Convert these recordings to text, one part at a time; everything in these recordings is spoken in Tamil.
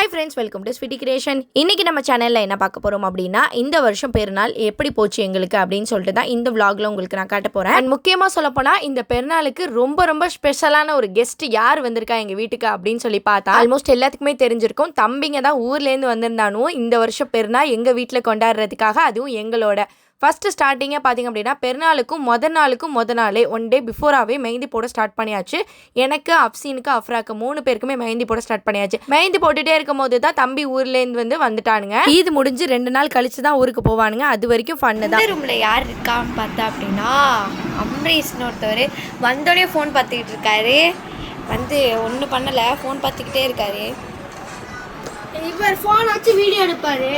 Hi friends, welcome to Sweety Creation. இன்றைக்கி நம்ம சேனலில் என்ன பார்க்க போகிறோம் அப்படின்னா, இந்த வருஷம் பெருநாள் எப்படி போச்சு எங்களுக்கு அப்படின்னு சொல்லிட்டு தான் இந்த விளாகில் உங்களுக்கு நான் காட்ட போகிறேன். அண்ட் முக்கியமாக சொல்லப்போனால் இந்த பெருநாளுக்கு ரொம்ப ரொம்ப ஸ்பெஷலான ஒரு கெஸ்ட் யார் வந்திருக்கா எங்கள் வீட்டுக்கு அப்படின்னு சொல்லி பார்த்தா ஆல்மோஸ்ட் எல்லாத்துக்குமே தெரிஞ்சிருக்கும். தம்பிங்க தான் ஊர்லேருந்து வந்திருந்தானும் இந்த வருஷம் பெருநாள் எங்கள் வீட்டில் கொண்டாடுறதுக்காக, அதுவும் எங்களோட ஃபஸ்ட்டு ஸ்டார்டிங்கே பார்த்திங்க அப்படின்னா பெருநாளுக்கும் மொதல் நாளே 1 day பிஃபோராகவே மெஹந்தி போட ஸ்டார்ட் பண்ணியாச்சு. எனக்கு, அப்சீனுக்கு, அஃப்ராக்கு 3 பேருக்குமே மெஹந்தி போட ஸ்டார்ட் பண்ணியாச்சு. மெஹந்தி போட்டுகிட்டே இருக்கும் போது தான் தம்பி ஊர்லேருந்து வந்துட்டானுங்க. இது முடிஞ்சு 2 நாள் கழிச்சு தான் ஊருக்கு போவானுங்க. அது வரைக்கும் ஃபன்னு தான். ரூமில் யார் இருக்கான்னு பார்த்தா அப்படின்னா அம்ரீஷ்னு ஒருத்தவர் வந்தோடனே ஃபோன் பார்த்துக்கிட்டு இருக்காரு. ஒன்றும் பண்ணலை, ஃபோன் பார்த்துக்கிட்டே இருக்காரு. இவர் ஃபோன் வச்சு வீடியோ எடுப்பாரு.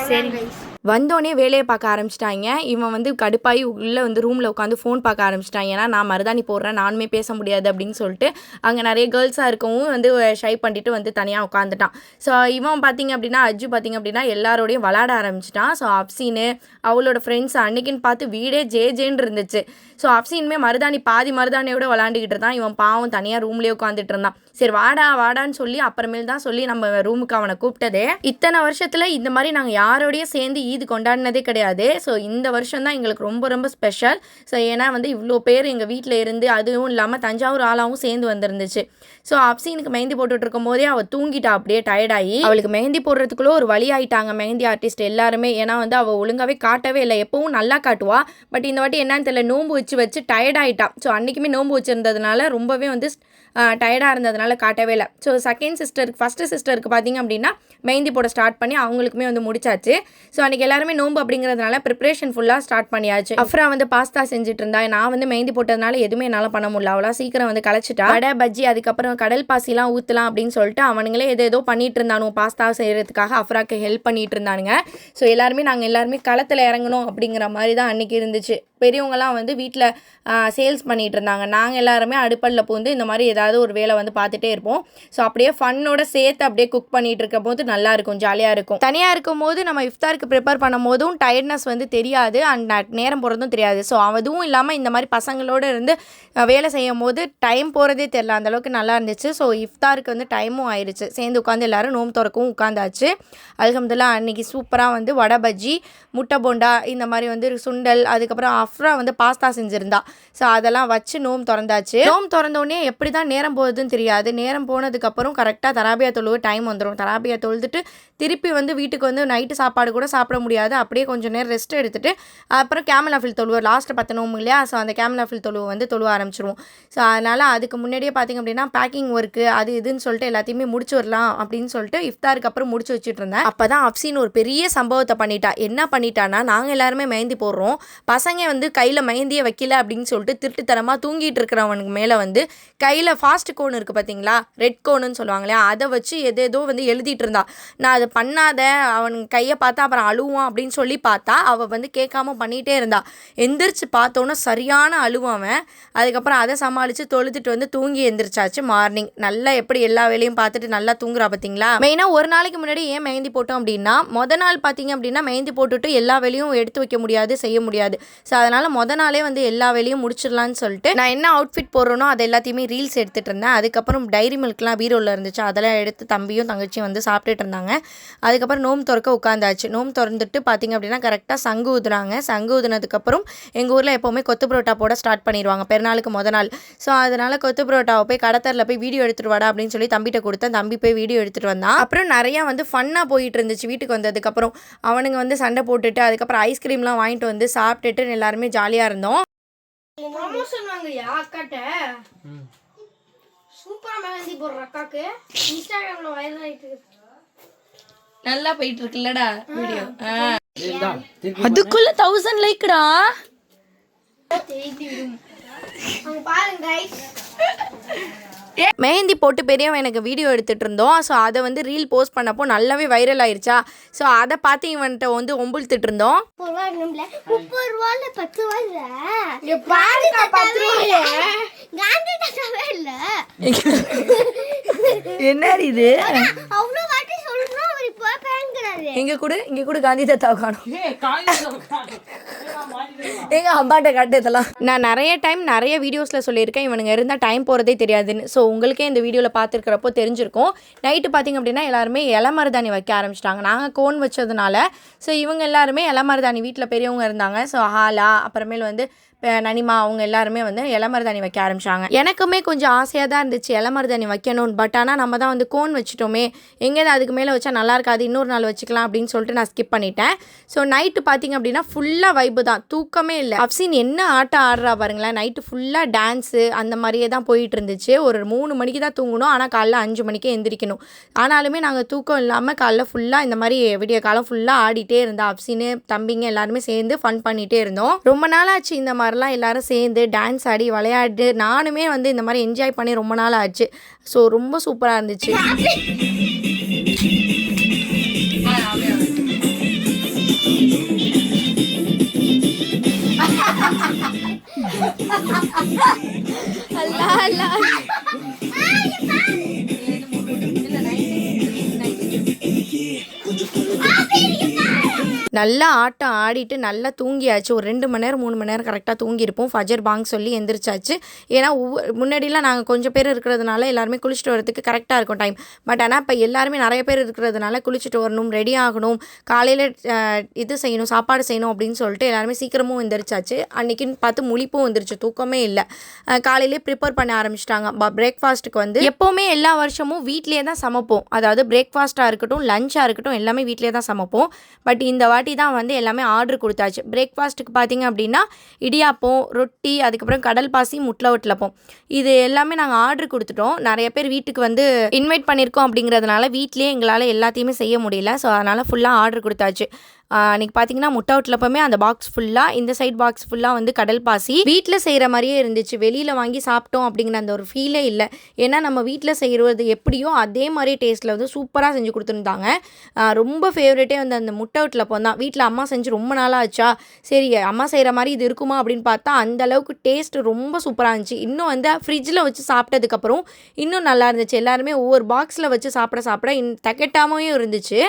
சரி வந்தோடனே வேலையை பார்க்க ஆரம்பிச்சிட்டாங்க. இவன் கடுப்பாகி உள்ளே ரூமில் உட்காந்து ஃபோன் பார்க்க ஆரம்பிச்சிட்டாங்க. ஏன்னா நான் மருதாணி போடுறேன், நானுமே பேச முடியாது அப்படின்னு சொல்லிட்டு அங்கே நிறைய கேர்ள்ஸாக இருக்கவும் ஷை பண்ணிட்டு தனியாக உட்காந்துட்டான். ஸோ இவன் பார்த்திங்க அப்படின்னா அஜ்ஜு பார்த்திங்க அப்படின்னா எல்லாரோடையும் விளாட ஆரம்பிச்சிட்டான். ஸோ அப்சீனு அவளோட ஃப்ரெண்ட்ஸ் அன்னைக்குன்னு பார்த்து வீடே ஜேன்னு இருந்துச்சு. ஸோ அப்சீனுமே மருதாணி பாதி மருதாணியோட விளாண்டுக்கிட்டு இருந்தான். இவன் பாவம் தனியாக ரூம்லேயே உட்காந்துட்டு இருந்தான். சரி வாடான்னு சொல்லி அப்புறமேல் தான் சொல்லி நம்ம ரூமுக்கு அவனை கூப்பிட்டதே. இத்தனை வருஷத்தில் இந்த மாதிரி நாங்கள் யாரோடையும் சேர்ந்து ஈது கொண்டாடினதே கிடையாது. ஸோ இந்த வருஷம் தான் எங்களுக்கு ரொம்ப ரொம்ப ஸ்பெஷல். ஸோ ஏன்னா இவ்வளோ பேர் எங்கள் வீட்டில் இருந்து, அதுவும் இல்லாமல் தஞ்சாவூர் ஆளாவும் சேர்ந்து வந்துருந்துச்சு. ஸோ அப்சீனுக்கு மெஹந்தி போட்டுட்டு இருக்கும் போதே அவள் தூங்கிட்டா, அப்படியே டயர்டாகி. அவளுக்கு மெஹந்தி போடுறதுக்குள்ளே ஒரு வழி ஆயிட்டாங்க மெஹந்தி ஆர்டிஸ்ட் எல்லாருமே. ஏன்னா அவள் ஒழுங்காகவே காட்டவே இல்லை. எப்பவும் நல்லா காட்டுவா, பட் இந்த வாட்டி என்னன்னு தெரியல, நோம்பு வச்சு டயர்டாயிட்டா. ஸோ அன்றைக்குமே நோம்பு வச்சுருந்ததுனால ரொம்பவே டயர்டாக இருந்ததுனால காட்டவே இல்லை. ஸோ ஃபஸ்ட்டு சிஸ்டருக்கு பார்த்திங்க அப்படின்னா மெஹந்தி போட ஸ்டார்ட் பண்ணி அவங்களுக்குமே முடிச்சாச்சு. ஸோ அன்றைக்கி எல்லாருமே நோம்பு அப்படிங்கிறதுனால ப்ரிப்ரேஷன் ஃபுல்லாக ஸ்டார்ட் பண்ணியாச்சு. அப்புறம் பாஸ்தா செஞ்சுட்டு இருந்தா. நான் மெஹந்தி போட்டதுனால எதுவுமே என்னால் பண்ண முடியல. அவ்வளோ சீக்கிரம் கலைச்சிட்டா. வடை, பஜ்ஜி, அதுக்கப்புறம் கடல் பாசிலாம் ஊற்றலாம் அப்படின்னு சொல்லிட்டு அவனுங்களே ஏதோ பண்ணிட்டு இருந்தானுங்க. பாஸ்தா செய்கிறதுக்காக அஃப்ராக்கு ஹெல்ப் பண்ணிட்டு இருந்தானுங்க. ஸோ நாங்கள் எல்லாருமே களத்தில் இறங்கணும் அப்படிங்கிற மாதிரி தான் அன்றைக்கி இருந்துச்சு. பெரியவங்கலாம் வீட்டில் சேல்ஸ் பண்ணிகிட்டு இருந்தாங்க. நாங்கள் எல்லாருமே அடுப்பல்ல பூந்து இந்த மாதிரி ஏதாவது ஒரு வேலை பார்த்துட்டே இருப்போம். ஸோ அப்படியே ஃபன்னோட சேர்த்து அப்படியே குக் பண்ணிகிட்டு இருக்கும் போது நல்லாயிருக்கும், ஜாலியாக இருக்கும். தனியாக இருக்கும் போது நம்ம இஃப்தாருக்கு ப்ரிப்பேர் பண்ணும் போதும் டயர்ட்னஸ் தெரியாது, அண்ட் நேரம் போகிறதும் தெரியாது. ஸோ அதுவும் இல்லாமல் இந்த மாதிரி பசங்களோடு இருந்து வேலை செய்யும் போது டைம் போகிறதே தெரியல, அந்தளவுக்கு நல்லா இருந்துச்சு. ஸோ இஃப்தாருக்கு டைமும் ஆயிடுச்சு. சேர்ந்து உட்காந்து எல்லோரும் நோம்பு திறக்கவும் உட்காந்தாச்சு. அல்ஹம்துலில்லாஹ் அன்றைக்கி சூப்பராக வடை, பஜ்ஜி, முட்டை போண்டா, இந்த மாதிரி சுண்டல், அதுக்கப்புறம் அஃப்ரா பாஸ்தா செஞ்சுருந்தா. ஸோ அதெல்லாம் வச்சு நோம்பு திறந்தாச்சு. நோம்பு திறந்தோடனே எப்படி தான் நேரம் போகுதுன்னு தெரியாது. நேரம் போனதுக்கப்புறம் கரெக்டாக தராபியா தொழுவு டைம் வந்துடும். தராபியா தொழுதுட்டு திருப்பி வீட்டுக்கு நைட்டு சாப்பாடு கூட சாப்பிட முடியாது. அப்படியே கொஞ்சம் நேரம் ரெஸ்ட் எடுத்துகிட்டு அப்புறம் கேமல் ஆஃபில் தொழுவோம். லாஸ்ட்டு 10 நோம்பு இல்லையா? ஸோ அந்த கேமல் ஆஃபில் தொழுவை தொழுவ ஆரம்பிச்சிருவோம். ஸோ அதனால் அதுக்கு முன்னாடியே பார்த்திங்க அப்படின்னா பேக்கிங் ஒர்க்கு அது இதுன்னு சொல்லிட்டு எல்லாத்தையுமே முடிச்சு வரலாம் அப்படின்னு சொல்லிட்டு இஃப்தாருக்கு அப்புறம் முடிச்சு வச்சுட்டு இருந்தேன். அப்போ தான் அப்சீன் ஒரு பெரிய சம்பவத்தை பண்ணிட்டா. என்ன பண்ணிட்டான்னா, நாங்கள் எல்லாருமே மெஹந்தி போடுறோம், பசங்க கையில் மெஹந்தியை வைக்கல அப்படின்னு சொல்லிட்டு திருட்டுத்தனமாக தூங்கிட்டு இருக்கிறவனுக்கு மேலே கையில் ஃபாஸ்ட் கோன் இருக்குது பார்த்தீங்களா, ரெட் கோனுன்னு சொல்லுவாங்களே, அதை வச்சு எதேதோ எழுதிட்டு இருந்தா. நான் அதை பண்ணாத, அவன் கையை பார்த்தா அப்புறம் அழுவான் அப்படின்னு சொல்லி பார்த்தா அவள் கேட்காம பண்ணிகிட்டே இருந்தா. எந்திரிச்சு பார்த்தோன்னா சரியான அழுவான். அதுக்கப்புறம் அதை சமாளித்து தொழுதுட்டு தூங்கி எந்திரிச்சாச்சு. மார்னிங் நல்லா எப்படி எல்லா வேலையும் பார்த்துட்டு நல்லா தூங்குறா பார்த்தீங்களா. மெயினாக ஒரு நாளைக்கு முன்னாடி ஏன் மெஹந்தி போட்டோம் அப்படின்னா, நாள் பார்த்தீங்க அப்படின்னா மெஹந்தி போட்டுட்டு எல்லா வேலையும் எடுத்து வைக்க முடியாது, செய்ய முடியாது. ஸோ அதனால் நாளே எல்லா வேலையும் முடிச்சிடலான்னு சொல்லிட்டு நான் என்ன அவுட்ஃபிட் போடுறேனோ அதை எல்லாத்தையுமே ரீல்ஸ் எடுத்துகிட்டு இருந்தேன். அதுக்கப்புறம் டைரி மில்க்லாம் பீரோவில் இருந்துச்சு, அதெல்லாம் எடுத்து தம்பியும் தங்கச்சியும் சாப்பிட்டுட்டு இருந்தாங்க. அதுக்கப்புறம் நோம்பு திறக்க உட்காந்தாச்சு. நோம்பு திறந்துட்டு பார்த்திங்க அப்படின்னா கரெக்டாக சங்கு ஊதுறாங்க. சங்கு ஊதுனதுக்கப்புறம் எங்கள் ஊரில் எப்போவுமே கொத்து புரோட்டா போட ஸ்டார்ட் பண்ணிடுவாங்க பெருநாளுக்கு நாள். ஸோ அதனால் கொத்து புரோட்டாவை போய் கடத்தரில் போய் வீடியோ எடுத்துகிட்டு வாடா அப்படின்னு சொல்லி தம்பிகிட்ட கொடுத்தேன். தம்பி போய் வீடியோ எடுத்துகிட்டு வந்தான். அப்புறம் நிறையா ஃபன்னாக போயிட்டு இருந்துச்சு. வீட்டுக்கு வந்ததுக்கப்புறம் அவனுங்க சண்டை போட்டுட்டு அதுக்கப்புறம் ஐஸ்கிரீம்லாம் வாங்கிட்டு சாப்பிட்டுட்டு எல்லாருமே ஜாலியாக இருந்தோம். ப்ரமோஷன் வாங்கயா அக்காட்ட? சூப்பரா மெஹந்தி போடுற அக்காக்கு இன்ஸ்டாகிராம்ல வைரல் ஆயிட்டு இருக்கு. நல்லா போயிட்டு இருக்குல்லடா வீடியோ. அதுக்குள்ள 1000 லைக்டா. அங்க பாருங்க गाइस. மெஹந்தி போட்டு பெரியவன் எனக்கு வீடியோ எடுத்துகிட்டு இருந்தோம். ஸோ அதை ரீல் போஸ்ட் பண்ணப்போ நல்லாவே வைரல் ஆயிடுச்சா. ஸோ அதை பார்த்து இவன்கிட்ட ஒம்புழுத்துட்டு இருந்தோம். என்ன இது? இங்க கூட காந்தி தாத்தா காணும். எங்கள் அம்மாட்ட காட்டு இதெல்லாம். நான் நிறைய டைம் நிறைய வீடியோஸில் சொல்லியிருக்கேன் இவனுங்க இருந்தால் டைம் போகிறதே தெரியாதுன்னு. ஸோ உங்களுக்கே இந்த வீடியோவில் பார்த்துருக்கிறப்போ தெரிஞ்சிருக்கும். நைட்டு பார்த்திங்க அப்படின்னா எல்லாருமே இலை மருதாணி வைக்க ஆரம்பிச்சிட்டாங்க. நாங்கள் கோன் வச்சதுனால ஸோ இவங்க எல்லாருமே இலை மருதாணி வீட்டில் பெரியவங்க இருந்தாங்க. ஸோ ஹாலா அப்புறமேல் வந்து நனிமா அவங்க எல்லாருமே வந்து இலை மருதாணி வைக்க ஆரம்பிச்சாங்க. எனக்குமே கொஞ்சம் ஆசையாக தான் இருந்துச்சு இலை மருதாணி வைக்கணும்னு. பட் ஆனால் நம்ம தான் வந்து கோன் வச்சுட்டோமே, எங்கேயாவது அதுக்கு மேலே வச்சா நல்லா இருக்காது, இன்னொரு நாள் வச்சுக்கலாம் அப்படின்னு சொல்லிட்டு நான் ஸ்கிப் பண்ணிட்டேன். ஸோ நைட்டு பார்த்திங்க அப்படின்னா ஃபுல்லாக வைப்பு தான், தூக்கமே இல்லை. அப்சின் என்ன ஆட்டம் ஆடுறா பாருங்களேன். நைட்டு ஃபுல்லாக டான்ஸு அந்த மாதிரியே தான் போயிட்டு இருந்துச்சு. ஒரு 3 மணிக்கு தான் தூங்கணும், ஆனால் காலைல 5 மணிக்கே எந்திரிக்கணும். ஆனாலுமே நாங்கள் தூக்கம் இல்லாமல் காலைல ஃபுல்லாக இந்த மாதிரி விடிய காலம் ஃபுல்லாக ஆடிட்டே இருந்தோம். அப்சின்னு தம்பிங்க எல்லாருமே சேர்ந்து ஃபன் பண்ணிகிட்டே இருந்தோம். ரொம்ப நாளாச்சு இந்த மாதிரிலாம் எல்லாரும் சேர்ந்து டான்ஸ் ஆடி விளையாடு. நானுமே வந்து இந்த மாதிரி என்ஜாய் பண்ணி ரொம்ப நாள் ஆச்சு. ஸோ ரொம்ப சூப்பராக இருந்துச்சு. நல்லா ஆட்டம் ஆடிட்டு நல்லா தூங்கியாச்சு. ஒரு 2 மணி நேரம் 3 மணி நேரம் கரெக்டாக தூங்கியிருப்போம். ஃபஜர் பாங் சொல்லி எந்திரிச்சாச்சு. ஏன்னா முன்னாடிலாம் நாங்கள் கொஞ்சம் பேர் இருக்கிறதுனால எல்லாருமே குளிச்சுட்டு வரதுக்கு கரெக்டாக இருக்கும் டைம். பட் ஆனால் இப்போ எல்லாருமே நிறைய பேர் இருக்கிறதுனால குளிச்சுட்டு வரணும், ரெடி ஆகணும், காலையில் இது செய்யணும், சாப்பாடு செய்யணும் அப்படின்னு சொல்லிட்டு எல்லாருமே சீக்கிரமும் எந்திரிச்சாச்சு. அன்றைக்கின்னு பார்த்து முழிப்பும் வந்துருச்சு, தூக்கமே இல்லை. காலையிலே ப்ரிப்பேர் பண்ண ஆரம்பிச்சிட்டாங்க. பிரேக்ஃபாஸ்ட்டுக்கு வந்து எப்போவுமே எல்லா வருஷமும் வீட்லேயே தான் சமைப்போம். அதாவது பிரேக்ஃபாஸ்ட்டாக இருக்கட்டும் லஞ்சாக இருக்கட்டும் எல்லாமே வீட்லேயே தான் சமைப்போம். பட் இந்த வாட்டி தான் வந்து எல்லாமே ஆர்டர் கொடுத்தாச்சு. பிரேக்ஃபாஸ்ட்டுக்கு பார்த்திங்க அப்படின்னா இடியாப்பம், ரொட்டி, அதுக்கப்புறம் கடல் பாசி, முட்டை வட்டலப்பம், இது எல்லாமே நாங்கள் ஆர்டர் கொடுத்துட்டோம். நிறைய பேர் வீட்டுக்கு வந்து இன்வைட் பண்ணியிருக்கோம் அப்படிங்கிறதுனால வீட்லேயே எங்களால் எல்லாத்தையுமே செய்ய முடியல. ஸோ அதனால் ஃபுல்லாக ஆர்டர் கொடுத்தாச்சு. அன்றைக்கி பார்த்திங்கன்னா முட்டை வட்டலப்பமே அந்த பாக்ஸ் ஃபுல்லாக, இந்த சைட் பாக்ஸ் ஃபுல்லாக வந்து கடல் பாசி. வீட்டில் செய்கிற மாதிரியே இருந்துச்சு. வெளியில் வாங்கி சாப்பிட்டோம் அப்படிங்கிற அந்த ஒரு ஃபீலே இல்லை. ஏன்னா நம்ம வீட்டில் செய்கிறது எப்படியோ அதே மாதிரி டேஸ்ட்டில் வந்து சூப்பராக செஞ்சு கொடுத்துருந்தாங்க. ரொம்ப ஃபேவரேட்டே வந்து அந்த முட்டை வட்டலப்பம் தான். வீட்டில் அம்மா செஞ்சு ரொம்ப நாளாக ஆச்சா, சரி அம்மா செய்கிற மாதிரி இது இருக்குமா அப்படின்னு பார்த்தா அந்த அளவுக்கு டேஸ்ட்டு ரொம்ப சூப்பராக இருந்துச்சு. இன்னும் வந்து ஃப்ரிட்ஜில் வச்சு சாப்பிட்டதுக்கப்புறம் இன்னும் நல்லா இருந்துச்சு. எல்லாருமே ஒவ்வொரு பாக்ஸில் வச்சு சாப்பிட தக்கெட்டாமையும் இருந்துச்சு.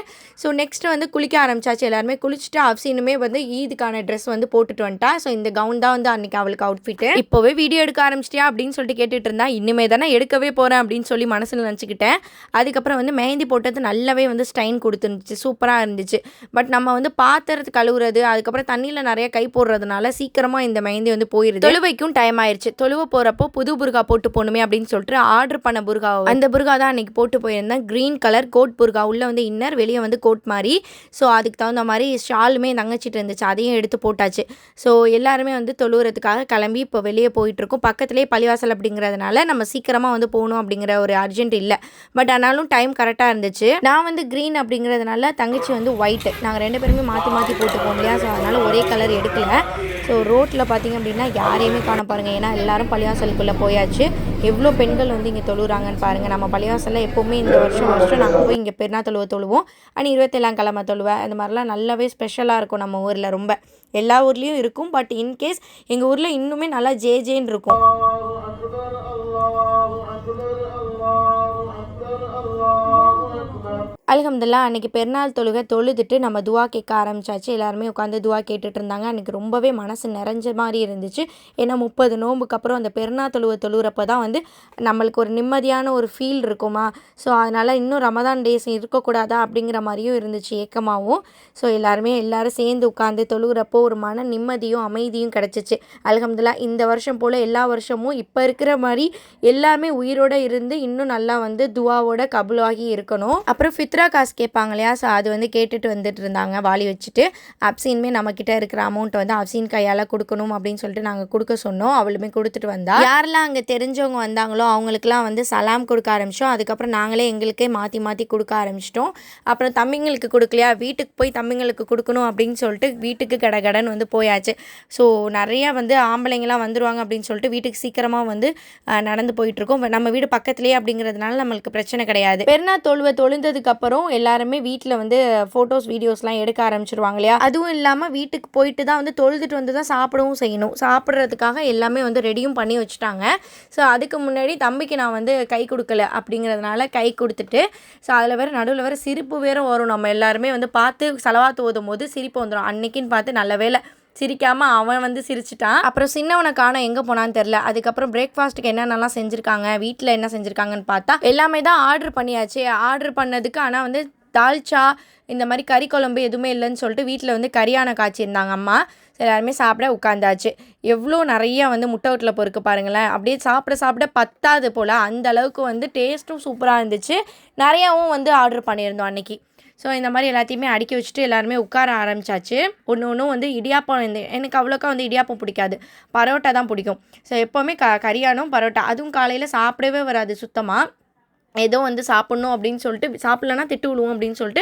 ஸோ நெக்ஸ்ட்டு வந்து குளிக்க ஆரம்பிச்சாச்சு. எல்லாருமே குளிச்சுட்டு அப்சினுமே வந்து ஈதுக்கான ட்ரெஸ் வந்து போட்டுட்டு வந்துட்டா. ஸோ இந்த கவுன் தான் வந்து அன்றைக்கி அவளுக்கு அவுட்ஃபிட்டு. இப்போவே வீடியோ எடுக்க ஆரம்பிச்சிட்டியா அப்படின்னு சொல்லிட்டு கேட்டுட்டு இருந்தா. இனிமே தானே எடுக்கவே போகிறேன் அப்படின்னு சொல்லி மனசில் நினச்சிக்கிட்டேன். அதுக்கப்புறம் வந்து மெஹந்தி போட்டது நல்லாவே வந்து ஸ்டைன் கொடுத்துருந்துச்சு, சூப்பராக இருந்துச்சு. பட் நம்ம வந்து பாத்திரத்து கழுவுறது, அதுக்கப்புறம் தண்ணியில் நிறைய கை போடுறதுனால சீக்கிரமாக இந்த மெஹந்தி வந்து போயிடுது. தொழுவைக்கும் டைம் ஆயிடுச்சு. தொழுவை போகிறப்போ புது புர்கா போட்டு போகணுமே அப்படின்னு சொல்லிட்டு ஆர்டர் பண்ண புர்கா, அந்த புர்கா தான் அன்றைக்கி போட்டு போயிருந்தேன். க்ரீன் கலர் கோட் புர்கா, உள்ளே வந்து இன்னர், வெளியே வந்து கோட் மாதிரி. ஸோ அதுக்கு தகுந்த மாதிரி ஷாலுமே தங்கச்சிட்டு இருந்துச்சு, அதையும் எடுத்து போட்டாச்சு. ஸோ எல்லாருமே வந்து தொழுகிறதுக்காக கிளம்பி இப்போ வெளியே போயிட்டுருக்கோம். பக்கத்துலேயே பள்ளிவாசல் அப்படிங்கிறதுனால நம்ம சீக்கிரமாக வந்து போகணும் அப்படிங்கிற ஒரு அர்ஜென்ட் இல்லை. பட் ஆனாலும் டைம் கரெக்டாக இருந்துச்சு. நான் வந்து க்ரீன் அப்படிங்கிறதுனால தங்கச்சி வந்து ஒயிட்டு, நாங்கள் 2 பேருமே மாற்றி மாற்றி போட்டுப்போம் இல்லையா. ஸோ அதனால் ஒரே கலர் எடுக்கல. ஸோ ரோட்டில் பார்த்திங்க அப்படின்னா யாரையுமே காண பாருங்கள். ஏன்னா எல்லாரும் பள்ளிவாசலுக்குள்ளே போயாச்சு. எவ்வளோ பெண்கள் வந்து இங்கே தொழுகிறாங்கன்னு பாருங்கள். நம்ம பள்ளிவாசலில் எப்போவுமே இந்த வருஷம் நாங்கள் போய் இங்கே பெருநா தொழுவோம். ஆனால் 27ஆம் கிழமை தொழுவேன். அந்த மாதிரிலாம் நல்லாவே ஸ்பெஷலாக இருக்கும் நம்ம ஊரில். ரொம்ப எல்லா ஊர்லேயும் இருக்கும். பட் இன்கேஸ் எங்கள் ஊரில் இன்னுமே நல்லா ஜேன்னு இருக்கும். அல்ஹம்துலில்லாஹ் அன்றைக்கி பெருநாள் தொழுதுட்டு நம்ம துவா கேட்க ஆரம்பிச்சாச்சு. எல்லாருமே உட்காந்து துவா கேட்டுட்டு இருந்தாங்க. அன்றைக்கி ரொம்பவே மனசு நிறைஞ்ச மாதிரி இருந்துச்சு. ஏன்னா 30 நோம்புக்கு அப்புறம் அந்த பெருநாள் தொழுகிறப்ப தான் வந்து நம்மளுக்கு ஒரு நிம்மதியான ஒரு ஃபீல் இருக்குமா. ஸோ அதனால் இன்னும் ரமதான் டேஸ் இருக்கக்கூடாதா அப்படிங்கிற மாதிரியும் இருந்துச்சு, ஏக்கமாகவும். ஸோ எல்லாரும் சேர்ந்து உட்காந்து தொழுகிறப்போ ஒரு மன நிம்மதியும் அமைதியும் கிடச்சிச்சு. அல்ஹம்துலில்லாஹ் இந்த வருஷம் போல் எல்லா வருஷமும் இப்போ இருக்கிற மாதிரி எல்லாருமே உயிரோடு இருந்து இன்னும் நல்லா வந்து துவாவோட கபுலாகி இருக்கணும். அப்புறம் ஃபித்ரா காசு கேட்பாங்க இல்லையா. ஸோ அது வந்து கேட்டுட்டு வந்துட்டு இருந்தாங்க வாளி வச்சுட்டு. அப்சின்மே நம்மக்கிட்ட இருக்கிற அமௌண்ட்டை வந்து அப்சின் கையால் கொடுக்கணும் அப்படின்னு சொல்லிட்டு நாங்கள் கொடுக்க சொன்னோம். அவளுமே கொடுத்துட்டு வந்தா. யாரெல்லாம் அங்கே தெரிஞ்சவங்க வந்தாங்களோ அவங்களுக்குலாம் வந்து சலாம் கொடுக்க ஆரம்பித்தோம். அதுக்கப்புறம் நாங்களே எங்களுக்கே மாற்றி கொடுக்க ஆரம்பிச்சிட்டோம். அப்புறம் தம்பிங்களுக்கு கொடுக்கலையா, வீட்டுக்கு போய் தம்பிங்களுக்கு கொடுக்கணும் அப்படின்னு சொல்லிட்டு வீட்டுக்கு கடகடன் வந்து போயாச்சு. ஸோ நிறையா வந்து ஆம்பளைங்களாம் வந்துடுவாங்க அப்படின்னு சொல்லிட்டு வீட்டுக்கு சீக்கிரமாக வந்து நடந்து போயிட்டுருக்கோம். நம்ம வீடு பக்கத்துலேயே அப்படிங்கிறதுனால நம்மளுக்கு பிரச்சனை கிடையாது. பெருநாள் தொழுந்ததுக்கப்புறம் எல்லாருமே வீட்டில் வந்து ஃபோட்டோஸ் வீடியோஸ்லாம் எடுக்க ஆரம்பிச்சிருவாங்க இல்லையா. அதுவும் இல்லாமல் வீட்டுக்கு போயிட்டு தான் வந்து தொழுதுட்டு வந்து தான் சாப்பிடவும் செய்யணும். சாப்பிட்றதுக்காக எல்லாமே வந்து ரெடியும் பண்ணி வச்சுட்டாங்க. ஸோ அதுக்கு முன்னாடி தம்பிக்கு நான் வந்து கை கொடுக்கல அப்படிங்கிறதுனால கை கொடுத்துட்டு, ஸோ அதில் வேறு நடுவில் வேறு சிரிப்பு வேறு வரும். நம்ம எல்லாருமே வந்து பார்த்து சலவாத்து ஓதும் போது சிரிப்பு வந்துடும். அன்னைக்குன்னு பார்த்து நல்ல வேளை சிரிக்காமல் அவன் வந்து சிரிச்சிட்டான். அப்புறம் சின்னவனை காணோம், எங்கே போனான்னு தெரில. அதுக்கப்புறம் பிரேக்ஃபாஸ்ட்டுக்கு என்னென்னலாம் செஞ்சுருக்காங்க, வீட்டில் என்ன செஞ்சுருக்காங்கன்னு பார்த்தா எல்லாமே தான் ஆர்டர் பண்ணியாச்சு. ஆர்டர் பண்ணதுக்கு ஆனால் வந்து தால்ச்சா இந்த மாதிரி கறி குழம்பு எதுவுமே இல்லைன்னு சொல்லிட்டு வீட்டில் வந்து கறியான காய்ச்சிருந்தாங்க அம்மா. எல்லாருமே சாப்பிட உட்காந்தாச்சு. எவ்வளோ நிறையா வந்து முட்டை வீட்டில் பொறுக்கு பாருங்களேன். அப்படியே சாப்பிட பத்தாது போல், அந்த அளவுக்கு வந்து டேஸ்ட்டும் சூப்பராக இருந்துச்சு. நிறையாவும் வந்து ஆர்டர் பண்ணியிருந்தோம் அன்றைக்கி. ஸோ இந்த மாதிரி எல்லாத்தையுமே அடுக்கி வச்சுட்டு எல்லாருமே உட்கார ஆரம்பித்தாச்சு. ஒன்று வந்து இடியாப்பம், எனக்கு அவ்வளோக்கா வந்து இடியாப்பம் பிடிக்காது, பரோட்டா தான் பிடிக்கும். ஸோ எப்போவுமே கறியானும் பரோட்டா, அதுவும் காலையில் சாப்பிடவே வராது சுத்தமாக. ஏதோ வந்து சாப்பிட்ணும் அப்படின்னு சொல்லிட்டு, சாப்பிட்லன்னா திட்டு விழுவோம் அப்படின்னு சொல்லிட்டு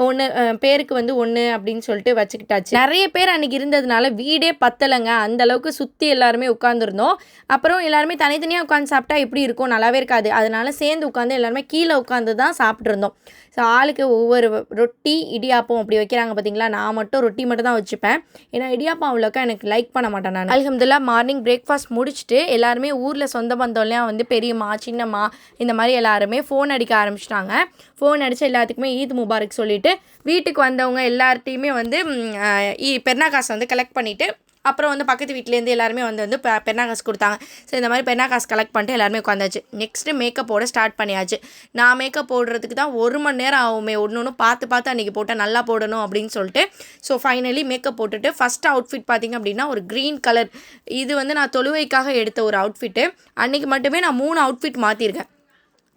ஒன்று பேருக்கு வந்து ஒன்று அப்படின்னு சொல்லிட்டு வச்சுக்கிட்டாச்சு. நிறைய பேர் அன்றைக்கி இருந்ததுனால வீடே பத்தலைங்க, அந்தளவுக்கு சுற்றி எல்லாருமே உட்காந்துருந்தோம். அப்புறம் எல்லாருமே தனித்தனியாக உட்காந்து சாப்பிட்டா எப்படி இருக்கும், நல்லாவே இருக்காது. அதனால சேர்ந்து உட்காந்து எல்லாருமே கீழே உட்காந்து தான் சாப்பிட்ருந்தோம். ஸோ ஆளுக்கு ஒவ்வொரு ரொட்டி இடியாப்பம் அப்படி வைக்கிறாங்க பார்த்தீங்களா. நான் மட்டும் ரொட்டி மட்டும் தான் வச்சுப்பேன், ஏன்னா இடியாப்பம் அவ்வளோக்கா எனக்கு லைக் பண்ண மாட்டேன் நான். அல்ஹம்துலில்லாஹ் மார்னிங் பிரேக்ஃபாஸ்ட் முடிச்சுட்டு எல்லாருமே ஊரில் சொந்த பந்தம்லாம் வந்து பெரியம்மா சின்னம்மா இந்த மாதிரி எல்லாருமே ஃபோன் அடிக்க ஆரம்பிச்சிட்டாங்க. ஃபோன் அடித்து எல்லாத்துக்குமே ஈத் முபாரக் சொல்லிவிட்டு வீட்டுக்கு வந்தவங்க எல்லார்ட்டையுமே வந்து பெருநா காசை வந்து கலெக்ட் பண்ணிவிட்டு, அப்புறம் வந்து பக்கத்து வீட்டிலேருந்து எல்லாருமே வந்து பெருநா காசு கொடுத்தாங்க. ஸோ இந்த மாதிரி பெருநா காசு கலெக்ட் பண்ணிட்டு எல்லாருமே உட்காந்தாச்சு. நெக்ஸ்ட்டு மேக்கப் போட ஸ்டார்ட் பண்ணியாச்சு. நான் மேக்கப் போடுறதுக்கு தான் 1 மணி நேரம் ஆகுமே, ஒன்று பார்த்து அன்றைக்கி போட்டால் நல்லா போடணும் அப்படின்னு சொல்லிட்டு. ஸோ ஃபைனலி மேக்கப் போட்டுட்டு ஃபஸ்ட் அவுட்ஃபிட் பார்த்திங்க அப்படின்னா ஒரு க்ரீன் கலர். இது வந்து நான் தொழுவைக்காக எடுத்த ஒரு அவுட்ஃபிட்டு. அன்றைக்கி மட்டுமே நான் 3 அவுட்ஃபிட் மாற்றிருக்கேன்.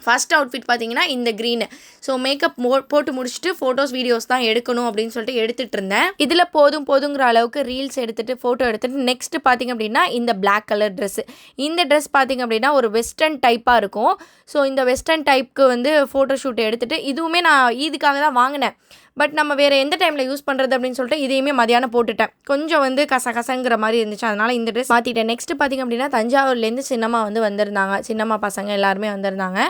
ஃபஸ்ட் அவுட்ஃபிட் பார்த்தீங்கன்னா இந்த க்ரீனு. ஸோ மேக்கப் போட்டு முடிச்சுட்டு ஃபோட்டோஸ் வீடியோஸ் தான் எடுக்கணும் அப்படின்னு சொல்லிட்டு எடுத்துகிட்டு இருந்தேன். இதில் போதுங்கிற அளவுக்கு ரீல்ஸ் எடுத்துகிட்டு ஃபோட்டோ எடுத்துகிட்டு நெக்ஸ்ட்டு பார்த்திங்க அப்படின்னா இந்த பிளாக் கலர் ட்ரெஸ்ஸு. இந்த ட்ரெஸ் பார்த்திங்க அப்படின்னா ஒரு வெஸ்டர்ன் டைப்பாக இருக்கும். ஸோ இந்த வெஸ்டர்ன் டைப்புக்கு வந்து ஃபோட்டோ ஷூட் எடுத்துகிட்டு, இதுவுமே நான் இதுக்காக தான் வாங்கினேன். பட் நம்ம வேறு எந்த டைமில் யூஸ் பண்ணுறது அப்படின்னு சொல்லிட்டு இதையுமே மதியானம் போட்டுட்டேன். கொஞ்சம் வந்து கசங்கிற மாதிரி இருந்துச்சு, அதனால் இந்த ட்ரெஸ் மாற்றிட்டேன். நெக்ஸ்ட்டு பார்த்திங்க அப்படின்னா தஞ்சாவூர்லேருந்து சின்னம்மா வந்து வந்திருந்தாங்க. சின்னம்மா பசங்க எல்லாருமே வந்திருந்தாங்க.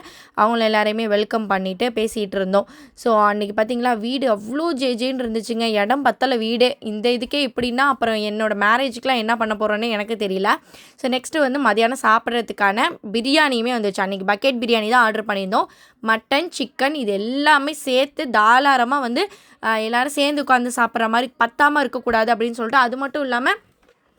அவங்கள எல்லாரையுமே வெல்கம் பண்ணிவிட்டு பேசிகிட்டு இருந்தோம். ஸோ அன்றைக்கி பார்த்திங்களா வீடு அவ்வளோ ஜேன்னு இருந்துச்சுங்க. இடம் பத்தலை வீடு. இந்த இதுக்கே இப்படின்னா அப்புறம் என்னோடய மேரேஜுக்கெலாம் என்ன பண்ண போகிறோன்னு எனக்கு தெரியல. ஸோ நெக்ஸ்ட்டு வந்து மதியானம் சாப்பிட்றதுக்கான பிரியாணியுமே வந்துச்சு. அன்றைக்கி பக்கெட் பிரியாணி தான் ஆர்டர் பண்ணியிருந்தோம். மட்டன் சிக்கன் இது எல்லாமே சேர்த்து தாராளமாக வந்து எல்லோரும் சேர்ந்து உட்காந்து சாப்பிட்ற மாதிரி, பத்தாமல் இருக்கக்கூடாது அப்படின்னு சொல்லிட்டு. அது மட்டும் இல்லாமல்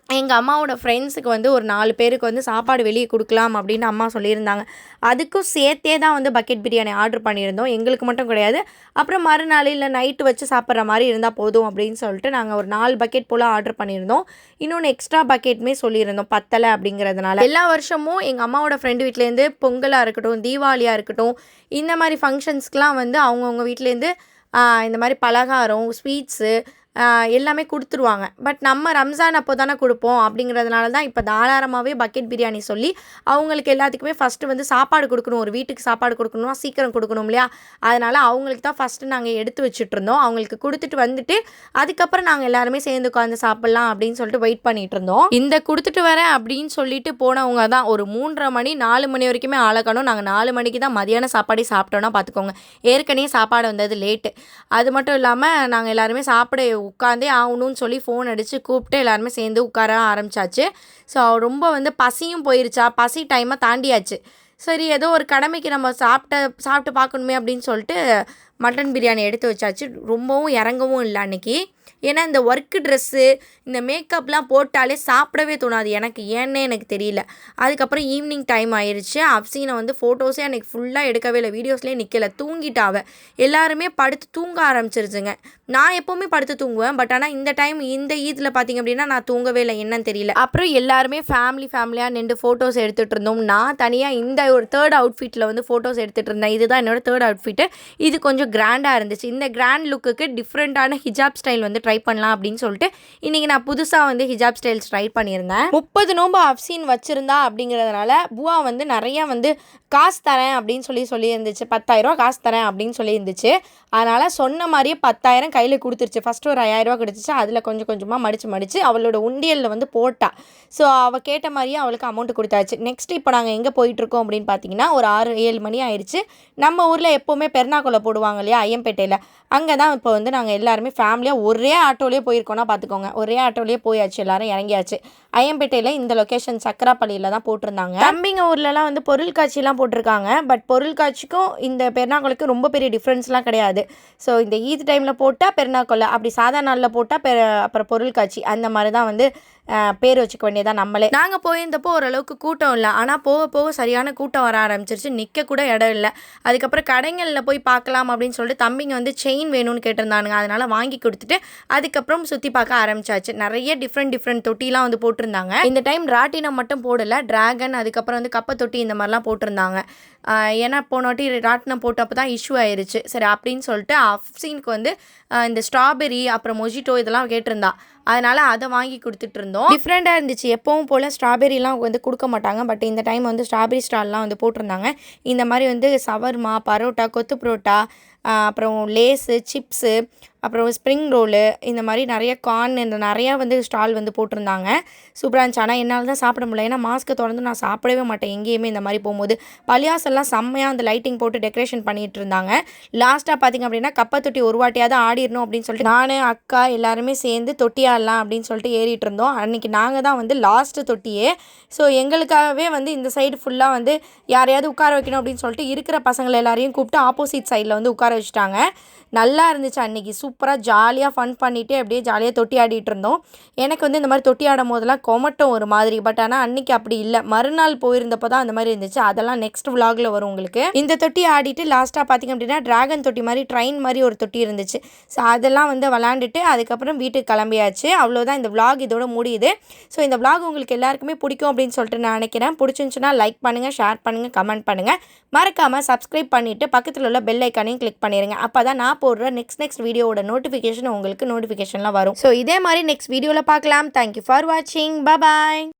எங்கள் அம்மாவோட ஃப்ரெண்ட்ஸுக்கு வந்து ஒரு 4 பேருக்கு வந்து சாப்பாடு வெளியே கொடுக்கலாம் அப்படின்னு அம்மா சொல்லியிருந்தாங்க. அதுக்கும் சேர்த்தே தான் வந்து பக்கெட் பிரியாணி ஆர்டர் பண்ணியிருந்தோம், எங்களுக்கு மட்டும் கிடையாது. அப்புறம் மறுநாள் இல்லை நைட்டு வச்சு சாப்பிட்ற மாதிரி இருந்தால் போதும் அப்படின்னு சொல்லிட்டு நாங்கள் ஒரு 4 பக்கெட் போல் ஆர்டர் பண்ணியிருந்தோம். இன்னொன்று எக்ஸ்ட்ரா பக்கெட்டுமே சொல்லியிருந்தோம் பத்தலை அப்படிங்கிறதுனால. எல்லா வருஷமும் எங்கள் அம்மாவோட ஃப்ரெண்டு வீட்டிலேருந்து பொங்கலாக இருக்கட்டும், தீபாவளியாக இருக்கட்டும், இந்த மாதிரி ஃபங்க்ஷன்ஸ்க்கெலாம் வந்து அவங்கவுங்க வீட்டிலேருந்து இந்த மாதிரி பலகாரம் ஸ்வீட்ஸு எல்லாமே கொடுத்துருவாங்க. பட் நம்ம ரம்ஜான் அப்போ தானே கொடுப்போம், அப்படிங்கிறதுனால தான் இப்போ தாராளமாகவே பக்கெட் பிரியாணி சொல்லி அவங்களுக்கு எல்லாத்துக்குமே ஃபஸ்ட்டு வந்து சாப்பாடு கொடுக்கணும். ஒரு வீட்டுக்கு சாப்பாடு கொடுக்கணும்னா சீக்கிரம் கொடுக்கணும் இல்லையா, அதனால் அவங்களுக்கு தான் ஃபஸ்ட்டு நாங்கள் எடுத்து வச்சுட்ருந்தோம். அவங்களுக்கு கொடுத்துட்டு வந்துட்டு அதுக்கப்புறம் நாங்கள் எல்லாருமே சேர்ந்து உட்காந்து சாப்பிட்லாம் அப்படின்னு சொல்லிட்டு வெயிட் பண்ணிகிட்டு இருந்தோம். இந்த கொடுத்துட்டு வரேன் அப்படின்னு சொல்லிட்டு போனவங்க தான் ஒரு 3:30 மணி 4 மணி வரைக்குமே ஆளக்கணும். நாங்கள் 4 மணிக்கு தான் மதியான சாப்பாடே சாப்பிட்டோன்னா பார்த்துக்கோங்க. ஏற்கனவே சாப்பாடு வந்தது லேட்டு. அது மட்டும் இல்லாமல் நாங்கள் எல்லாருமே சாப்பிட உட்காந்தே ஆகணும்னு சொல்லி ஃபோன் அடித்து கூப்பிட்டு எல்லாருமே சேர்ந்து உட்கார ஆரம்பித்தாச்சு. ஸோ ரொம்ப வந்து பசியும் போயிருச்சா, பசி டைமை தாண்டியாச்சு. சரி ஏதோ ஒரு கடமைக்கு நம்ம சாப்பிட்டு பார்க்கணுமே அப்படின்னு சொல்லிட்டு மட்டன் பிரியாணி எடுத்து வச்சாச்சு. ரொம்பவும் இறங்கவும் இல்லை அன்றைக்கி. ஏன்னா இந்த ஒர்க்கு ட்ரெஸ்ஸு இந்த மேக்கப்லாம் போட்டாலே சாப்பிடவே தோணாது எனக்கு, ஏன்னே எனக்கு தெரியல. அதுக்கப்புறம் ஈவினிங் டைம் ஆயிடுச்சு. அப்சீனை வந்து ஃபோட்டோஸே அன்றைக்கி ஃபுல்லாக எடுக்கவே இல்லை, வீடியோஸ்லேயே நிற்கலை, தூங்கிட்டாவ. எல்லாருமே படுத்து தூங்க ஆரம்பிச்சிருச்சுங்க. நான் எப்போவுமே படுத்து தூங்குவேன், பட் ஆனால் இந்த டைம் இந்த ஈதில் பார்த்திங்க அப்படின்னா நான் தூங்கவே இல்லை, என்னன்னு தெரியல. அப்புறம் எல்லாருமே ஃபேமிலியாக நின்று ஃபோட்டோஸ் எடுத்துகிட்டு இருந்தோம். நான் தனியாக இந்த ஒரு 3rd அவுட்ஃபிட்டில் வந்து ஃபோட்டோஸ் எடுத்துகிட்டு இருந்தேன். இதுதான் என்னோடய 3rd அவுட்ஃபிட்டு. இது கொஞ்சம் கிராண்டாக இருந்துச்சு. இந்த கிராண்ட் லுக்குக்கு டிஃப்ரெண்ட்டான ஹிஜாப் ஸ்டைல் வந்து ட்ரை பண்ணலாம் அப்படின்னு சொல்லிட்டு இன்றைக்கி நான் புதுசாக வந்து ஹிஜாப் ஸ்டைல்ஸ் ட்ரை பண்ணியிருந்தேன். 30 நோம்பு அப்சீன் வச்சுருந்தா அப்படிங்கிறதுனால புவா வந்து நிறையா வந்து காசு தரேன் அப்படின்னு சொல்லியிருந்துச்சு. 10,000 காசு தரேன் அப்படின்னு சொல்லியிருந்துச்சு. அதனால் சொன்ன மாதிரியே 10,000 கையில் கொடுத்துருச்சு. ஃபஸ்ட்டு ஒரு 5,000 கொடுத்துச்சு. அதில் கொஞ்சம் கொஞ்சமாக மடித்து அவளோட உண்டியலில் வந்து போட்டா. ஸோ அவள் கேட்ட மாதிரியே அவளுக்கு அமௌண்ட் கொடுத்தாச்சு. நெக்ஸ்ட் இப்போ நாங்கள் எங்கே போயிட்டுருக்கோம் அப்படின்னா அப்படின்னு பார்த்தீங்கன்னா ஒரு 6-7 மணி ஆயிடுச்சு. நம்ம ஊரில் எப்போவுமே பெருநாக்குள்ள போடுவாங்க இல்லையா ஐயம்பேட்டையில், அங்கே தான் இப்போ வந்து நாங்கள் எல்லாருமே ஃபேமிலியாக ஒரே ஆட்டோலேயே போயிருக்கோன்னா பார்த்துக்கோங்க. ஒரே ஆட்டோலேயே போயாச்சு, எல்லோரும் இறங்கியாச்சு. ஐயம்பேட்டையில் இந்த லொக்கேஷன் சக்கராப்பள்ளியில் தான் போட்டிருந்தாங்க. தம்பிங்க ஊர்லலாம் வந்து பொருள் காட்சிலாம் போட்டிருக்காங்க. பட் பொருள் காட்சிக்கும் இந்த பெருநாக்குளுக்கும் ரொம்ப பெரிய டிஃப்ரென்ஸ்லாம் கிடையாது. ஸோ இந்த ஈத் டைமில் போட்டால் பெருநாக்குள்ள, அப்படி சாதா நாளில் போட்டால் அப்புறம் பொருள் காட்சி, அந்த மாதிரி தான் வந்து பேர் வச்சுக்க வேண்டியதான் நம்மளே. நாங்கள் போயிருந்தப்போ ஓரளவுக்கு கூட்டம் இல்லை, ஆனால் போக போக சரியான கூட்டம் வர ஆரம்பிச்சிருச்சு. நிற்க கூட இடம் இல்லை. அதுக்கப்புறம் கடைகளில் போய் பார்க்கலாம் அப்படின்னு சொல்லிட்டு தம்பிங்க வந்து செயின் வேணும்னு கேட்டிருந்தானுங்க. அதனால் வாங்கி கொடுத்துட்டு அதுக்கப்புறம் சுற்றி பார்க்க ஆரம்பிச்சாச்சு. நிறைய டிஃப்ரெண்ட் தொட்டிலாம் வந்து போட்டிருந்தாங்க. இந்த டைம் ராட்டினம் மட்டும் போடலை, டிராகன், அதுக்கப்புறம் வந்து கப்பை தொட்டி இந்த மாதிரிலாம் போட்டிருந்தாங்க. ஏன்னா போன வாட்டி ராட்டினம் போட்டப்போ தான் இஷ்யூ ஆயிடுச்சு. சரி அப்படின்னு சொல்லிட்டு அஃப்சீனுக்கு வந்து இந்த ஸ்ட்ராபெரி அப்புறம் மொஜிட்டோ இதெல்லாம் கேட்டிருந்தா, அதனால் அதை வாங்கி கொடுத்துட்டு இருந்தோம். டிஃப்ரெண்ட்டாக இருந்துச்சு. எப்பவும் போல் ஸ்ட்ராபெரிலாம் வந்து கொடுக்க மாட்டாங்க. பட் இந்த டைம் வந்து ஸ்ட்ராபெரி ஸ்டால்லாம் வந்து போட்டிருந்தாங்க. இந்த மாதிரி வந்து சவர்மா, பரோட்டா, கொத்து பரோட்டா, அப்புறம் லேஸு, சிப்ஸு, அப்புறம் ஸ்ப்ரிங் ரோலு, இந்த மாதிரி நிறைய கார்ன், இந்த நிறையா வந்து ஸ்டால் வந்து போட்டிருந்தாங்க. சூப்பராக இருந்துச்சு. ஆனால் என்னால் தான் சாப்பிட முடியல, ஏன்னா மாஸ்க்கை திறந்து நான் சாப்பிடவே மாட்டேன் எங்கேயுமே இந்த மாதிரி போகும்போது. பள்ளியாசெல்லாம் செம்மையாக அந்த லைட்டிங் போட்டு டெக்கரேஷன் பண்ணிகிட்டு இருந்தாங்க. லாஸ்ட்டாக பார்த்திங்க அப்படின்னா கப்பை தொட்டி ஒரு வாட்டியாவது ஆடிடணும் அப்படின்னு சொல்லிட்டு நான், அக்கா எல்லாருமே சேர்ந்து தொட்டி ஆடலாம் அப்படின்னு சொல்லிட்டு ஏறிட்டு இருந்தோம். அன்றைக்கி நாங்கள் தான் வந்து லாஸ்ட்டு தொட்டியே. ஸோ எங்களுக்காகவே வந்து இந்த சைடு ஃபுல்லாக வந்து யாரையாவது உட்கார வைக்கணும் அப்படின்னு சொல்லிட்டு இருக்கிற பசங்களை எல்லாரையும் கூப்பிட்டு ஆப்போசிட் சைடில் வந்து உட்கார வச்சுட்டாங்க. நல்லா இருந்துச்சு அன்றைக்கி. சூப்பராக ஜாலியாக ஃபன் பண்ணிவிட்டு அப்படியே ஜாலியாக தொட்டி ஆடிட்டு இருந்தோம். எனக்கு வந்து இந்த மாதிரி தொட்டி ஆடும் போதெல்லாம் கொமட்டும் ஒரு மாதிரி. பட் ஆனால் அன்றைக்கி அப்படி இல்லை. மறுநாள் போயிருந்தப்போ தான் அந்த மாதிரி இருந்துச்சு. அதெல்லாம் நெக்ஸ்ட் விலாகில் வரும் உங்களுக்கு. இந்த தொட்டி ஆடிட்டு லாஸ்ட்டாக பார்த்திங்க அப்படின்னா டிராகன் தொட்டி மாதிரி ட்ரெயின் மாதிரி ஒரு தொட்டி இருந்துச்சு. ஸோ அதெல்லாம் வந்து விளாண்டுட்டு அதுக்கப்புறம் வீட்டுக்கு கிளம்பியாச்சு. அவ்வளோதான், இந்த விலாக் இதோட முடியுது. ஸோ இந்த விலாக் உங்களுக்கு எல்லாருக்குமே பிடிக்கும் அப்படின்னு சொல்லிட்டு நான் நினைக்கிறேன். பிடிச்சிருந்துச்சுன்னா லைக் பண்ணுங்கள், ஷேர் பண்ணுங்கள், கமெண்ட் பண்ணுங்கள். மறக்காமல் சப்ஸ்கிரைப் பண்ணிவிட்டு பக்கத்தில் உள்ள பெல் ஐக்கானையும் கிளிக் பண்ணிடுங்க. அப்போ தான் நான் போடுற நெக்ஸ்ட் வீடியோவோட நோட்டிஃபிகேஷன் உங்களுக்கு நோட்டிஃபிகேஷன்லாம் வரும். ஸோ இதே மாதிரி நெக்ஸ்ட் வீடியோவில் பார்க்கலாம். தேங்க்யூ ஃபார் வாட்சிங். பாய்.